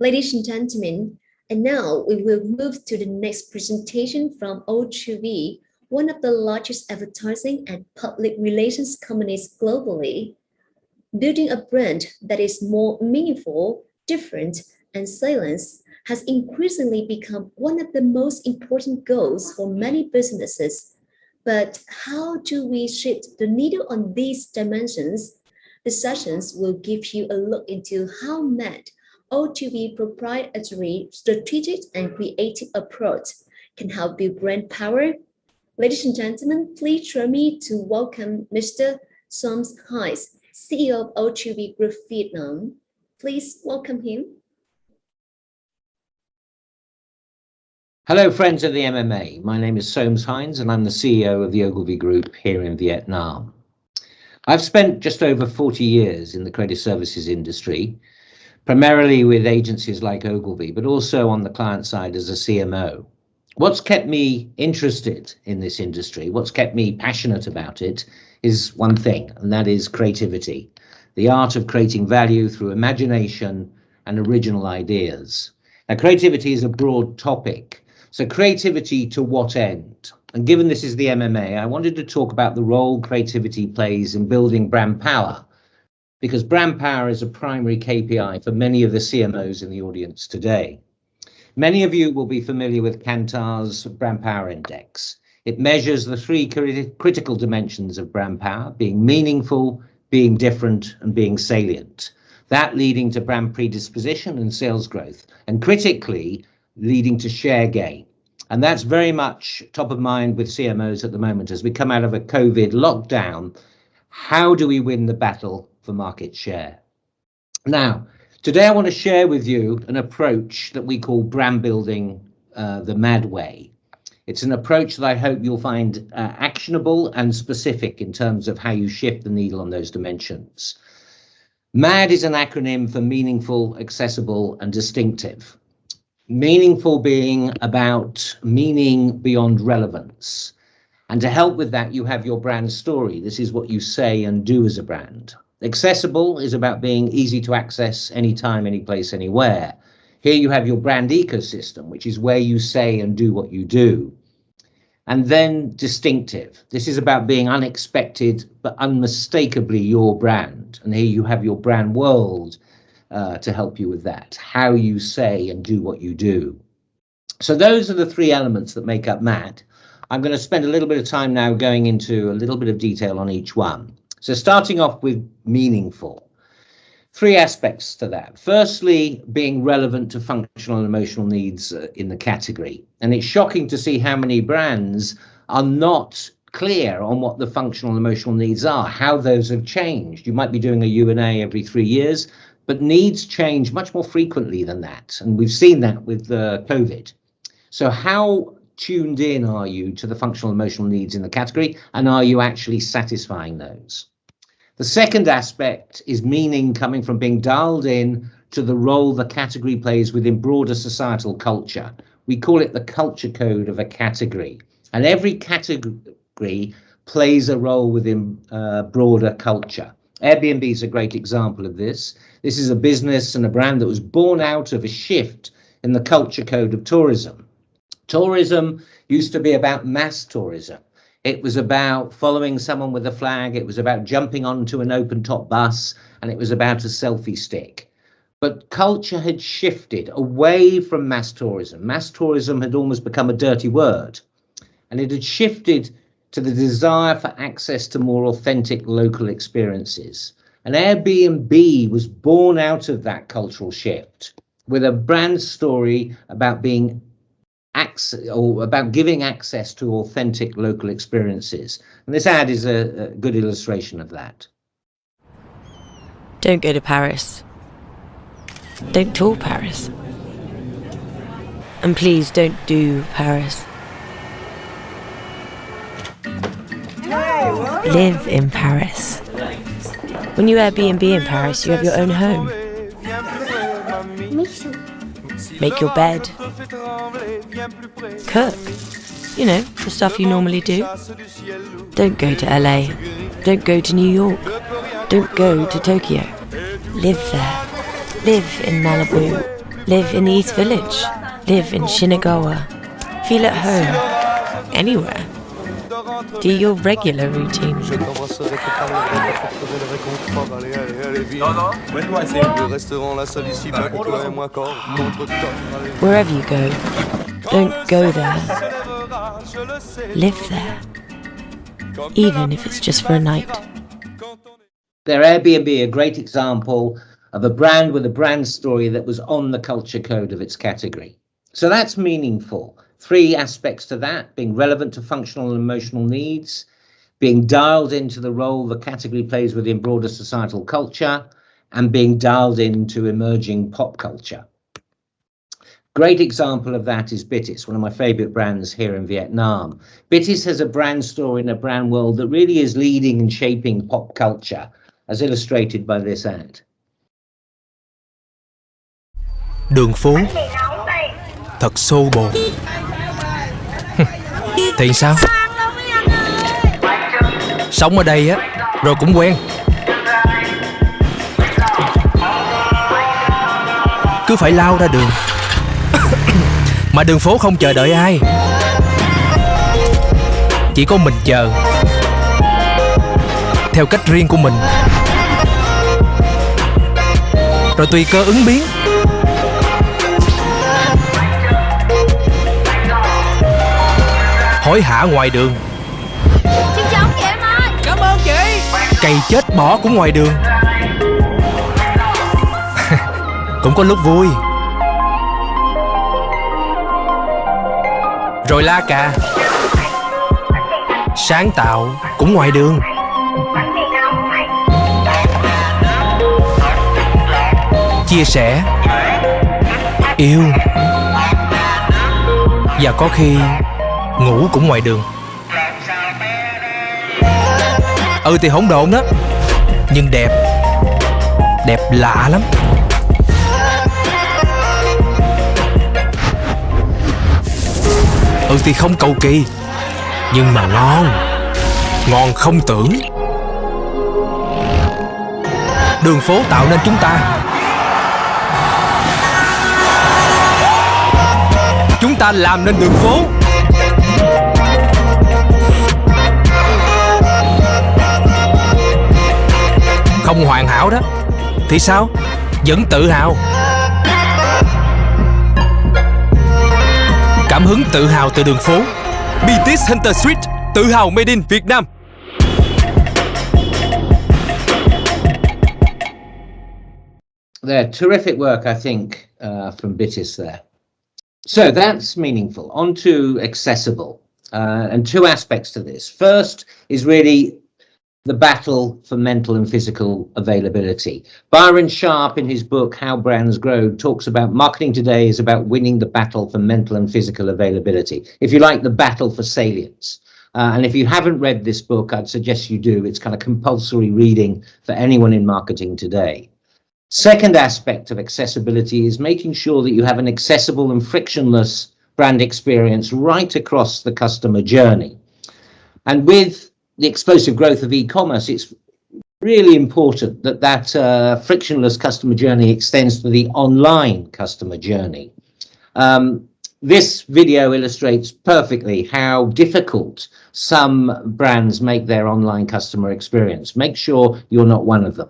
Ladies and gentlemen, and now we will move to the next presentation from O2V, one of the largest advertising and public relations companies globally. Building a brand that is more meaningful, different, and salient has increasingly become one of the most important goals for many businesses. But how do we shift the needle on these dimensions? The sessions will give you a look into how MAD, O2V proprietary strategic and creative approach can help build brand power. Ladies and gentlemen, please join me to welcome Mr. Soms Hines, CEO of O2V Group Vietnam. Please welcome him. Hello, friends of the MMA. My name is Soms Hines, and I'm the CEO of the Ogilvy Group here in Vietnam. I've spent just over 40 years in the creative services industry, primarily with agencies like Ogilvy, but also on the client side as a CMO. What's kept me interested in this industry, what's kept me passionate about it, is one thing, and that is creativity. The art of creating value through imagination and original ideas. Now, creativity is a broad topic. So creativity to what end? And given this is the MMA, I wanted to talk about the role creativity plays in building brand power, because brand power is a primary KPI for many of the CMOs in the audience today. Many of you will be familiar with Kantar's Brand Power Index. It measures the three critical dimensions of brand power: being meaningful, being different, and being salient. That leading to brand predisposition and sales growth, and critically, leading to share gain. And that's very much top of mind with CMOs at the moment as we come out of a COVID lockdown. How do we win the battle for market share? Now, today I want to share with you an approach that we call brand building the MAD way. It's an approach that I hope you'll find actionable and specific in terms of how you shift the needle on those dimensions. MAD is an acronym for meaningful, accessible, and distinctive. Meaningful being about meaning beyond relevance. And to help with that, you have your brand story. This is what you say and do as a brand. Accessible is about being easy to access anytime, any place, anywhere. Here you have your brand ecosystem, which is where you say and do what you do. And then distinctive. This is about being unexpected, but unmistakably your brand. And here you have your brand world to help you with that, how you say and do what you do. So those are the three elements that make up MAD. I'm going to spend a little bit of time now going into a little bit of detail on each one. So starting off with meaningful. Three aspects to that. Firstly, being relevant to functional and emotional needs in the category. And it's shocking to see how many brands are not clear on what the functional and emotional needs are, how those have changed. You might be doing a U&A every 3 years, but needs change much more frequently than that. And we've seen that with COVID. So how tuned in are you to the functional and emotional needs in the category, and are you actually satisfying those? The second aspect is meaning coming from being dialed in to the role the category plays within broader societal culture. We call it the culture code of a category. And every category plays a role within broader culture. Airbnb is a great example of this. This is a business and a brand that was born out of a shift in the culture code of tourism. Tourism used to be about mass tourism. It was about following someone with a flag. It was about jumping onto an open top bus, and it was about a selfie stick. But culture had shifted away from mass tourism. Mass tourism had almost become a dirty word, and it had shifted to the desire for access to more authentic local experiences. And Airbnb was born out of that cultural shift with a brand story about being about giving access to authentic local experiences. And this ad is a good illustration of that. Don't go to Paris. Don't tour Paris. And please don't do Paris. Live in Paris. When you Airbnb in Paris, you have your own home. Make your bed. Cook. You know, the stuff you normally do. Don't go to LA. Don't go to New York. Don't go to Tokyo. Live there. Live in Malibu. Live in East Village. Live in Shinagawa. Feel at home. Anywhere. Do your regular routine. Wherever you go, don't go there. Live there. Even if it's just for a night. Their Airbnb, a great example of a brand with a brand story that was on the culture code of its category. So that's meaningful. 3 aspects to that: being relevant to functional and emotional needs, being dialed into the role the category plays within broader societal culture, and being dialed into emerging pop culture. Great example of that is Bitis, one of my favorite brands here in Vietnam. Bitis has a brand story and a brand world that really is leading and shaping pop culture, as illustrated by this ad. Đường phố thật xô bồ. Thì sao? Sống ở đây á, rồi cũng quen. Cứ phải lao ra đường. Mà đường phố không chờ đợi ai. Chỉ có mình chờ. Theo cách riêng của mình. Rồi tùy cơ ứng biến. Hối hả ngoài đường. Chị chồng chị em ơi. Cảm ơn chị. Cày chết bỏ cũng ngoài đường. Cũng có lúc vui. Rồi la cà. Sáng tạo cũng ngoài đường. Chia sẻ. Yêu. Và có khi ngủ cũng ngoài đường. Thì hỗn độn đó. Nhưng đẹp. Đẹp lạ lắm. Thì không cầu kỳ. Nhưng mà ngon. Ngon không tưởng. Đường phố tạo nên chúng ta. Chúng ta làm nên đường phố. Không hoàn hảo đó. Thì sao? Vẫn tự hào. Cảm hứng tự hào từ đường phố. Bitis Hunter Street. Tự hào made in Việt Nam. There, terrific work, I think, from Bitis there. So that's meaningful. On to accessible. And 2 aspects to this. First is really the battle for mental and physical availability. Byron Sharp, in his book, How Brands Grow, talks about marketing today is about winning the battle for mental and physical availability. If you like, the battle for salience. And if you haven't read this book, I'd suggest you do. It's kind of compulsory reading for anyone in marketing today. Second aspect of accessibility is making sure that you have an accessible and frictionless brand experience right across the customer journey. And with the explosive growth of e-commerce, it's really important that that frictionless customer journey extends to the online customer journey. This video illustrates perfectly how difficult some brands make their online customer experience. Make sure you're not one of them.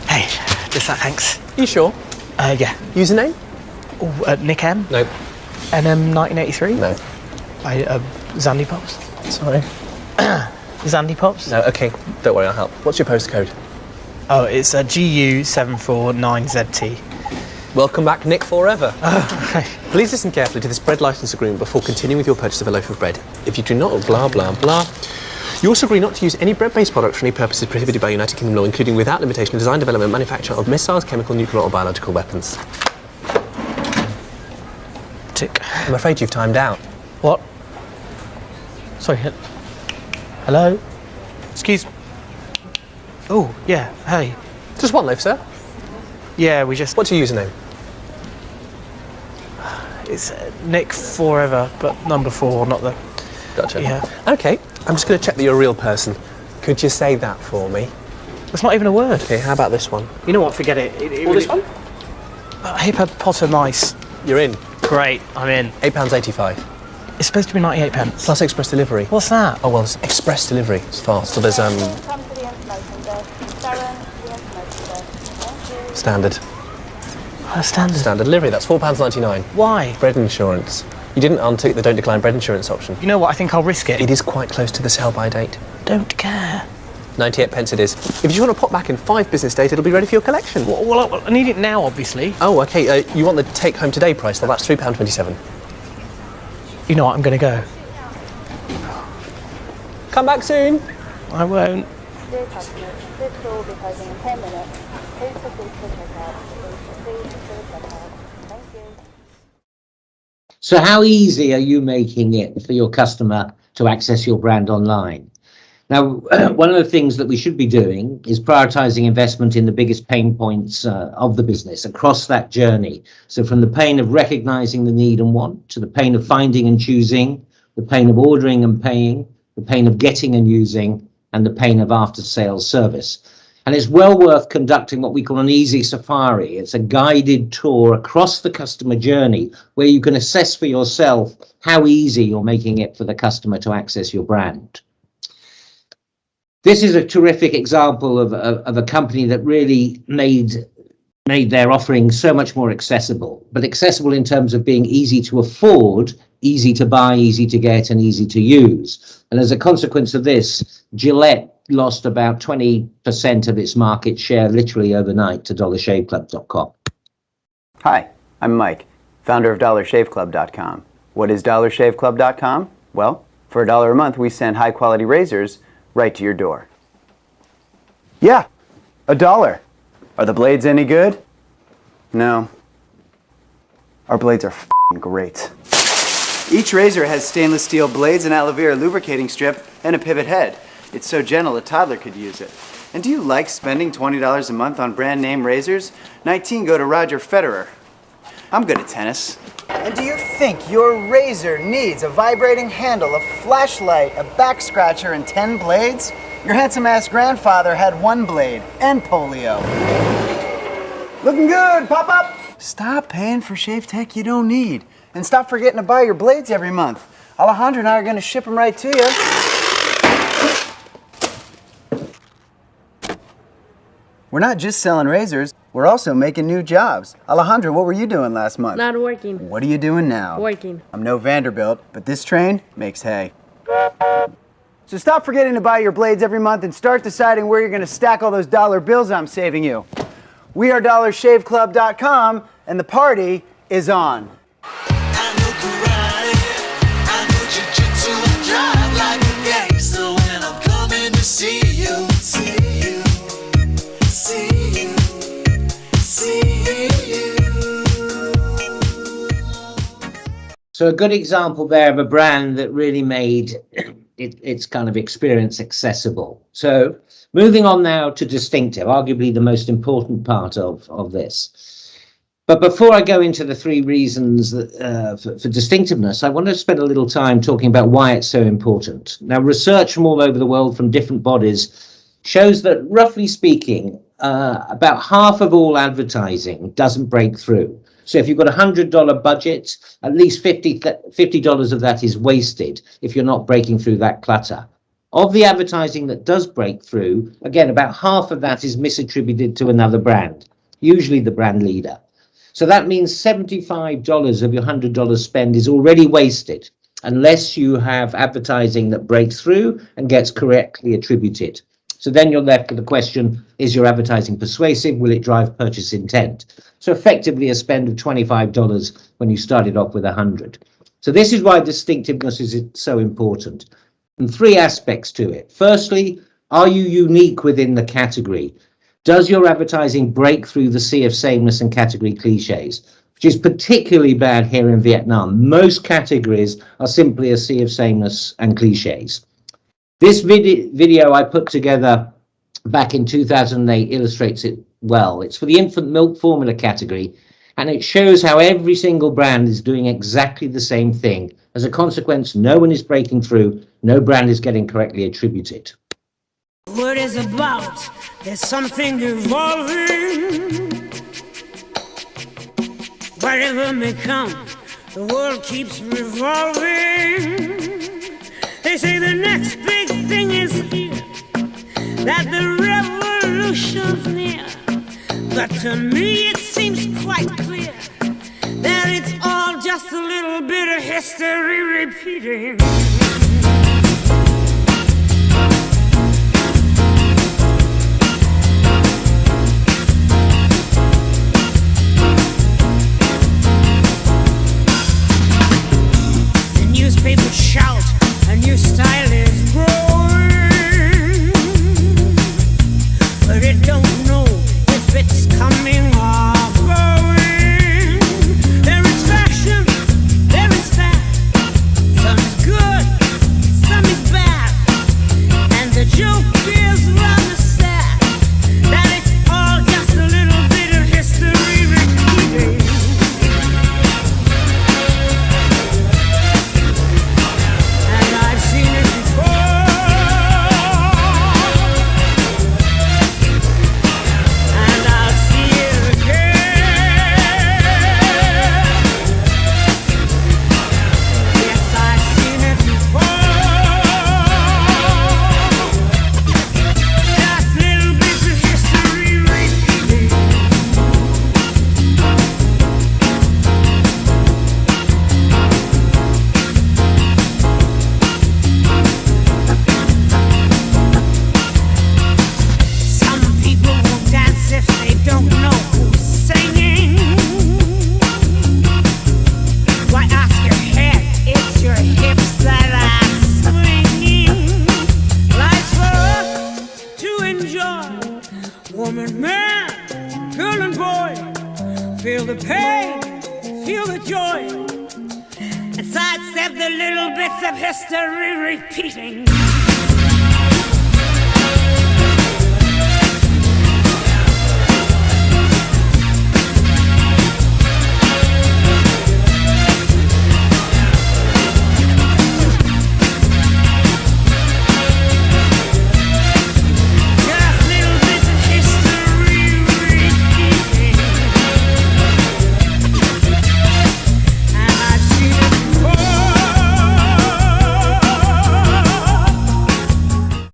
Hey, just that, thanks. You sure? Yeah. Username? Oh, Nick M. No. NM 1983? No. Zandy Pops. Sorry. Zandy Pops? No, okay. Don't worry, I'll help. What's your postcode? Oh, it's GU749ZT. Welcome back, Nick Forever. Okay. Please listen carefully to this bread license agreement before continuing with your purchase of a loaf of bread. If you do not, blah, blah, blah. You also agree not to use any bread-based products for any purposes prohibited by United Kingdom law, including without limitation, design, development, manufacture of missiles, chemical, nuclear or biological weapons. Tick. I'm afraid you've timed out. What? Sorry. Hello? Excuse... Oh, yeah, hey. Just one loaf, sir. Yeah, we just... What's your username? It's Nick Forever, but number 4, not the... Gotcha. Yeah. Okay, I'm just going to check that you're a real person. Could you say that for me? That's not even a word. Okay, how about this one? You know what? Forget it. Or this one? Hip Potter Mice. You're in. Great, I'm in. £8.85. It's supposed to be 98 pence. Plus express delivery. What's that? Oh, well, it's express delivery. It's fast. So there's, standard. Standard delivery, that's £4.99. Why? Bread insurance. You didn't untick the don't decline bread insurance option. You know what? I think I'll risk it. It is quite close to the sell-by date. Don't care. 98 pence it is. If you just want to pop back in 5 business days, it'll be ready for your collection. Well, I need it now, obviously. Oh, OK. You want the take-home today price? Well, that's £3.27. You know what? I'm going to go. Come back soon. I won't. Dear customers, this call will be closing in 10 minutes. Please proceed to checkout. Please proceed to the checkout. Thank you. So how easy are you making it for your customer to access your brand online? Now, one of the things that we should be doing is prioritizing investment in the biggest pain points of the business across that journey. So from the pain of recognizing the need and want, to the pain of finding and choosing, the pain of ordering and paying, the pain of getting and using, and the pain of after-sales service. And it's well worth conducting what we call an easy safari. It's a guided tour across the customer journey where you can assess for yourself how easy you're making it for the customer to access your brand. This is a terrific example of a company that really made their offering so much more accessible, but accessible in terms of being easy to afford, easy to buy, easy to get, and easy to use. And as a consequence of this, Gillette lost about 20% of its market share literally overnight to dollarshaveclub.com. Hi, I'm Mike, founder of dollarshaveclub.com. What is dollarshaveclub.com? Well, for $1 a month, we send high-quality razors right to your door. Yeah, $1. Are the blades any good? No. Our blades are f***ing great. Each razor has stainless steel blades, an aloe vera lubricating strip, and a pivot head. It's so gentle a toddler could use it. And do you like spending $20 a month on brand name razors? 19 go to Roger Federer. I'm good at tennis. And do you think your razor needs a vibrating handle, a flashlight, a back scratcher, and 10 blades? Your handsome-ass grandfather had 1 blade and polio. Looking good, pop-up! Stop paying for shave tech you don't need. And stop forgetting to buy your blades every month. Alejandro and I are going to ship them right to you. We're not just selling razors, we're also making new jobs. Alejandro, what were you doing last month? Not working. What are you doing now? Working. I'm no Vanderbilt, but this train makes hay. So stop forgetting to buy your blades every month and start deciding where you're going to stack all those dollar bills I'm saving you. We are dollarshaveclub.com, and the party is on. So a good example there of a brand that really made its kind of experience accessible. So moving on now to distinctive, arguably the most important part of this. But before I go into the 3 reasons that, for distinctiveness, I want to spend a little time talking about why it's so important. Now, research from all over the world from different bodies shows that, roughly speaking, about half of all advertising doesn't break through. So if you've got a $100 budget, at least $50 of that is wasted if you're not breaking through that clutter. Of the advertising that does break through, again, about half of that is misattributed to another brand, usually the brand leader. So that means $75 of your $100 spend is already wasted unless you have advertising that breaks through and gets correctly attributed. So then you're left with the question, is your advertising persuasive? Will it drive purchase intent? So effectively a spend of $25 when you started off with 100. So this is why distinctiveness is so important. And 3 aspects to it. Firstly, are you unique within the category? Does your advertising break through the sea of sameness and category cliches, which is particularly bad here in Vietnam? Most categories are simply a sea of sameness and cliches. This video I put together back in 2008 illustrates it well. It's for the infant milk formula category, and it shows how every single brand is doing exactly the same thing. As a consequence, no one is breaking through, no brand is getting correctly attributed. What is about? There's something evolving. Whatever may come, the world keeps revolving. They say the next big thing is here, that the revolution's near. But to me it seems quite clear that it's all just a little bit of history repeating. The newspapers shout, a new style is growing, but it don't know if it's coming or going. There is fashion, there is fat. Some is good, some is bad. And the joke is rather sad, that it's all just a little bit of history repeating. And I've seen it before, and I'll see it again. Yes, I've seen it before. Just little bits of history repeating. Some people won't dance if they don't know who's singing. Why ask your head? It's your hips that are swinging. Life's for us to enjoy. Woman, man, girl and boy, feel the pain, feel the joy, and sidestep the little bits of history repeating. Just little bits of history repeating. And I've seen it before.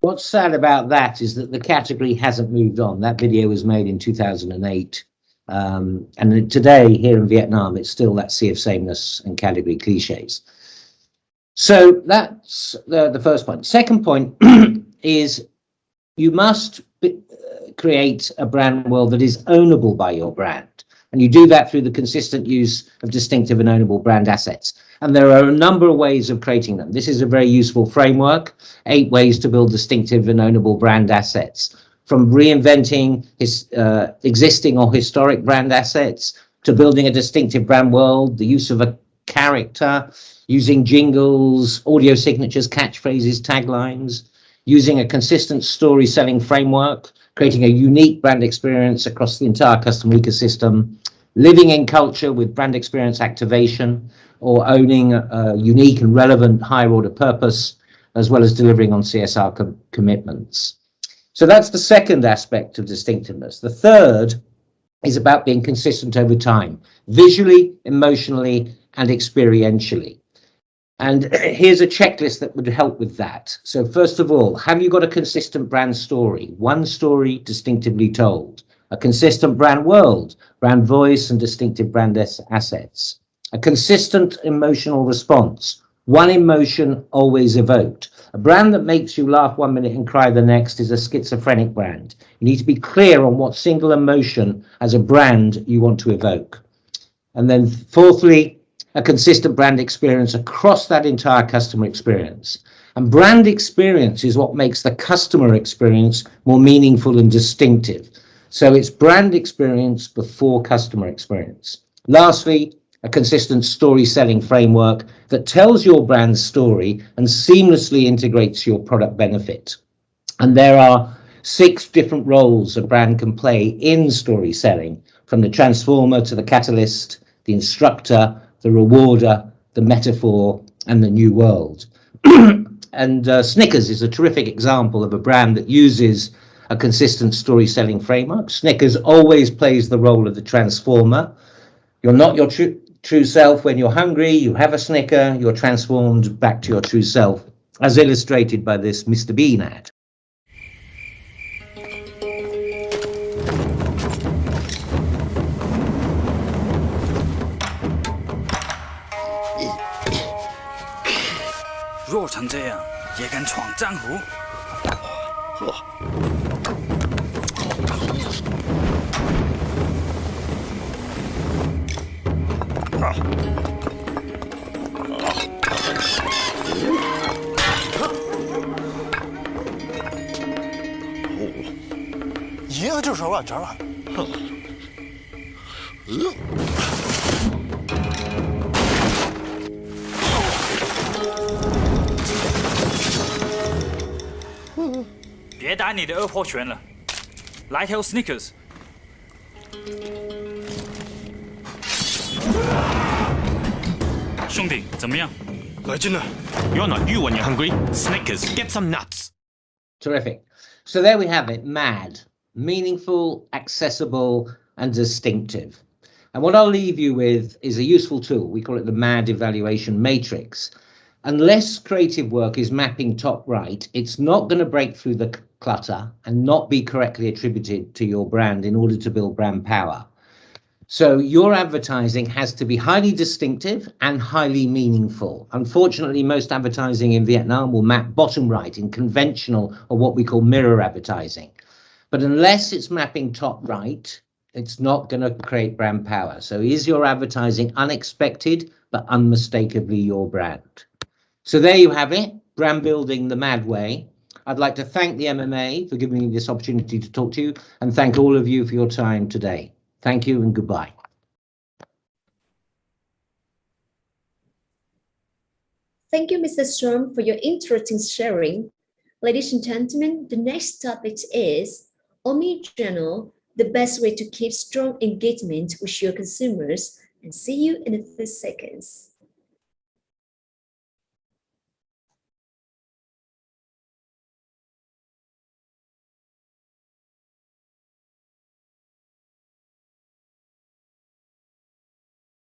What's sad about that is that the category hasn't moved on. That video was made in 2008. And today, here in Vietnam, it's still that sea of sameness and category cliches. So that's the first point. Second point is you must create a brand world that is ownable by your brand. And you do that through the consistent use of distinctive and ownable brand assets. And there are a number of ways of creating them. This is a very useful framework, 8 ways to build distinctive and ownable brand assets. From reinventing existing or historic brand assets to building a distinctive brand world, the use of a character, using jingles, audio signatures, catchphrases, taglines, using a consistent story selling framework, creating a unique brand experience across the entire customer ecosystem, living in culture with brand experience activation, or owning a unique and relevant higher order purpose, as well as delivering on CSR commitments. So that's the second aspect of distinctiveness. The third is about being consistent over time, visually, emotionally, and experientially. And here's a checklist that would help with that. So first of all, have you got a consistent brand story? One story distinctively told. A consistent brand world, brand voice, and distinctive brand assets. A consistent emotional response. One emotion always evoked. A brand that makes you laugh 1 minute and cry the next is a schizophrenic brand. You need to be clear on what single emotion as a brand you want to evoke. And then fourthly, a consistent brand experience across that entire customer experience. And brand experience is what makes the customer experience more meaningful and distinctive. So it's brand experience before customer experience. Lastly, a consistent story selling framework that tells your brand's story and seamlessly integrates your product benefit. And there are 6 different roles a brand can play in story selling, from the transformer to the catalyst, the instructor, the rewarder, the metaphor, and the new world. And Snickers is a terrific example of a brand that uses a consistent story selling framework. Snickers always plays the role of the transformer. You're not your true self when you're hungry. You have a Snicker, you're transformed back to your true self, as illustrated by this Mr. Bean ad. “弱成这样也敢闯江湖？”一个就手软着了。别打你的二破拳了，来条 Snickers。兄弟，怎么样？来劲了。You're not you when you're hungry. Snickers, get some nuts. Terrific. So there we have it, MAD. Meaningful, accessible, and distinctive. And what I'll leave you with is a useful tool. We call it the MAD evaluation matrix. Unless creative work is mapping top right, it's not going to break through the clutter and not be correctly attributed to your brand in order to build brand power. So your advertising has to be highly distinctive and highly meaningful. Unfortunately, most advertising in Vietnam will map bottom right in conventional or what we call mirror advertising. But unless it's mapping top right, it's not going to create brand power. So is your advertising unexpected, but unmistakably your brand? So there you have it, brand building the MAD way. I'd like to thank the MMA for giving me this opportunity to talk to you and thank all of you for your time today. Thank you and goodbye. Thank you, Mr. Storm, for your interesting sharing. Ladies and gentlemen, the next topic is omnichannel, the best way to keep strong engagement with your consumers. And see you in a few seconds.